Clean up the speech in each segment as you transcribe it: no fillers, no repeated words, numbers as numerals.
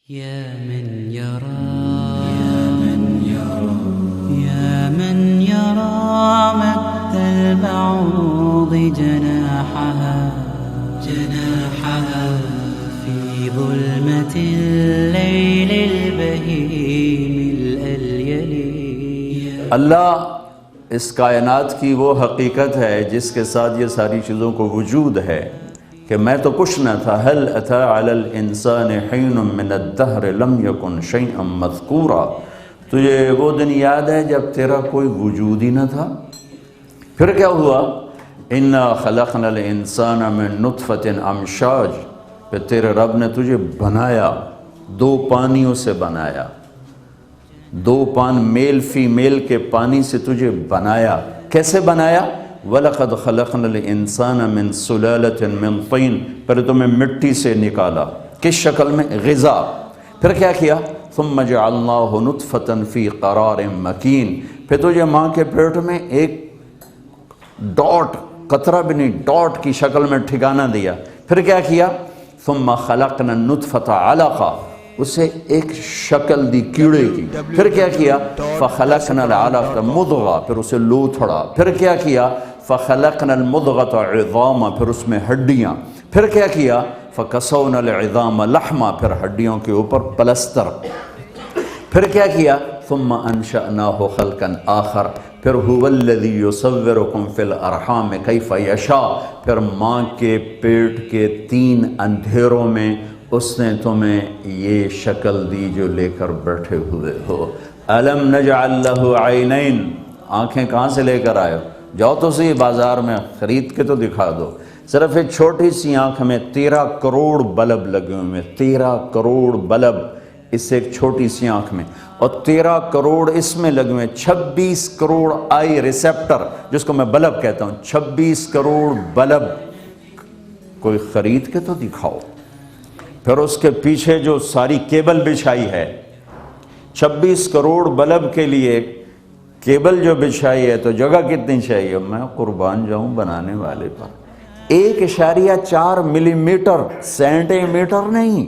يا من يرى مد البعوض جناحها في ظلمة الليل البهيم الأليل. اللہ اس کائنات کی وہ حقیقت ہے جس کے ساتھ یہ ساری چیزوں کو وجود ہے کہ میں تو کچھ نہ تھا. هل اتى على الانسان حين من الدهر لم يكن شيئا مذكورا. تجھے وہ دن یاد ہے جب تیرا کوئی وجود ہی نہ تھا. پھر کیا ہوا؟ انا خلقنا الانسان من نطفة امشاج. پھر تیرے رب نے تجھے بنایا، دو پانیوں سے بنایا، دو پان میل فیمیل کے پانی سے تجھے بنایا. کیسے بنایا؟ وَلَقَدْ خَلَقْنَا الْإِنسَانَ مِنْ سُلَالَةٍ مِنْ طِينٍ. پھر تمہیں مٹی سے نکالا. کس شکل میں؟ غذا. پھر کیا کیا؟ ثُمَّ جَعَلْنَاهُ نُطْفَةً فِي قَرَارٍ مَكِينٍ. پھر تجھے ماں کے پیٹ میں ایک ڈاٹ، قطرہ بھی نہیں، ڈاٹ کی شکل میں ٹھکانہ دیا. پھر کیا کیا؟ ثُمَّ خَلَقْنَا النُّطْفَةَ عَلَقًا. اسے ایک شکل دی کیڑے کی. پھر کیا کیا؟ فَخَلَقْنَا الْعَلَقَةَ مُضْغَةً. پھر اسے لوتھڑا. پھر کیا کیا؟ فَخَلَقْنَا الْمُضْغَةَ عِظَامًا. پھر اس میں ہڈیاں. پھر کیا کیا؟ فَكَسَوْنَا الْعِظَامَ لَحْمًا. پھر ہڈیوں کے اوپر پلستر. پھر کیا کیا؟ ثُمَّ أَنشَأْنَاهُ خَلْقًا آخر. پھر هُوَ الَّذِي يُصَوِّرُكُمْ فِي الْأَرْحَامِ كَيْفَ يَشَاءُ. پھر ماں کے پیٹ کے 3 اندھیروں میں اس نے تمہیں یہ شکل دی جو لے کر بیٹھے ہوئے ہو. أَلَمْ نَجْعَلْ لَهُ عَيْنَيْن. آنکھیں کہاں سے لے کر آئے ہو؟ جاؤ تو صحیح بازار میں خرید کے تو دکھا دو. صرف ایک چھوٹی سی آنکھ میں 13 کروڑ بلب لگے ہوئے ہیں. 13 کروڑ بلب اس سے ایک چھوٹی سی آنکھ میں، اور 13 کروڑ اس میں لگے ہوئے ہیں. 26 کروڑ آئی ریسیپٹر جس کو میں بلب کہتا ہوں. 26 کروڑ بلب کوئی خرید کے تو دکھاؤ. پھر اس کے پیچھے جو ساری کیبل بچھائی ہے، 26 کروڑ بلب کے لیے کیبل جو بچھائی ہے تو جگہ کتنی چاہیے؟ میں قربان جاؤں بنانے والے پر. 1.4 ملی میٹر، سینٹی میٹر نہیں،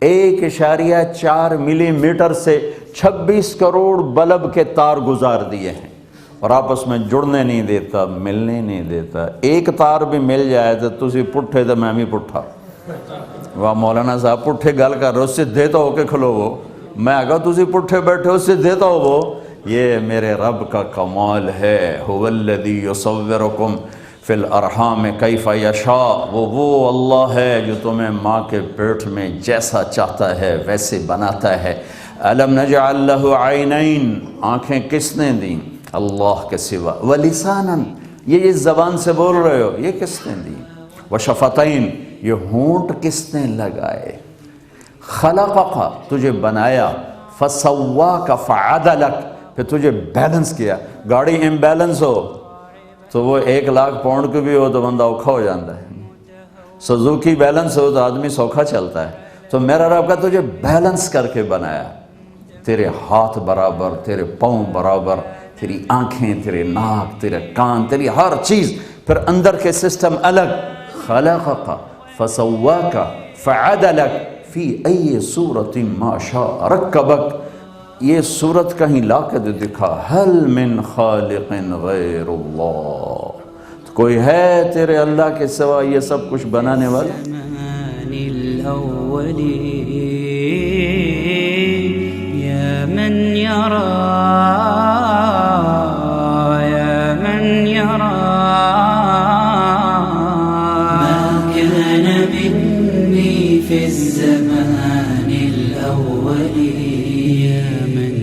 1.4 ملی میٹر سے 26 کروڑ بلب کے تار گزار دیے ہیں، اور آپس میں جڑنے نہیں دیتا، ملنے نہیں دیتا. ایک تار بھی مل جائے تو تسی پٹھے تو میں بھی پٹھا. واہ مولانا صاحب پٹھے گل کر رہے، اس سے دیتا ہو کے کھلو وہ. میں اگر تسی پٹھے بیٹھے اس سے دیتا ہو وہ. یہ میرے رب کا کمال ہے. هو الذی یصورکم فی الارحام کیف یشاء. وہ اللہ ہے جو تمہیں ماں کے پیٹ میں جیسا چاہتا ہے ویسے بناتا ہے. الم نجعل له عینین. آنکھیں کس نے دیں؟ اللہ کے سوا. ولسانا. یہ جس زبان سے بول رہے ہو یہ کس نے دی؟ وشفتین. یہ ہونٹ کس نے لگائے؟ خلقک. تجھے بنایا. فسواک فعدلک. پھر تجھے بیلنس کیا. گاڑی امبیلنس ہو تو وہ 1 لاکھ پاؤنڈ کی بھی ہو تو بندہ اوکھا ہو جاتا ہے. سوزوکی بیلنس ہو تو آدمی سوکھا چلتا ہے. تو میرا رب کا تجھے بیلنس کر کے بنایا. تیرے ہاتھ برابر، تیرے پاؤں برابر، تیری آنکھیں، تیرے ناک، تیرے کان، تیری ہر چیز. پھر اندر کے سسٹم الگ. خلقک فسواک فعدلک فی ای صورت ما شاء رکبک. یہ صورت کہیں لا کے دکھا. هل من خالق غیر اللہ. کوئی ہے تیرے اللہ کے سوا یہ سب کچھ بنانے والا؟ یا من یرا ما كان مني في الزمان الأول. يا من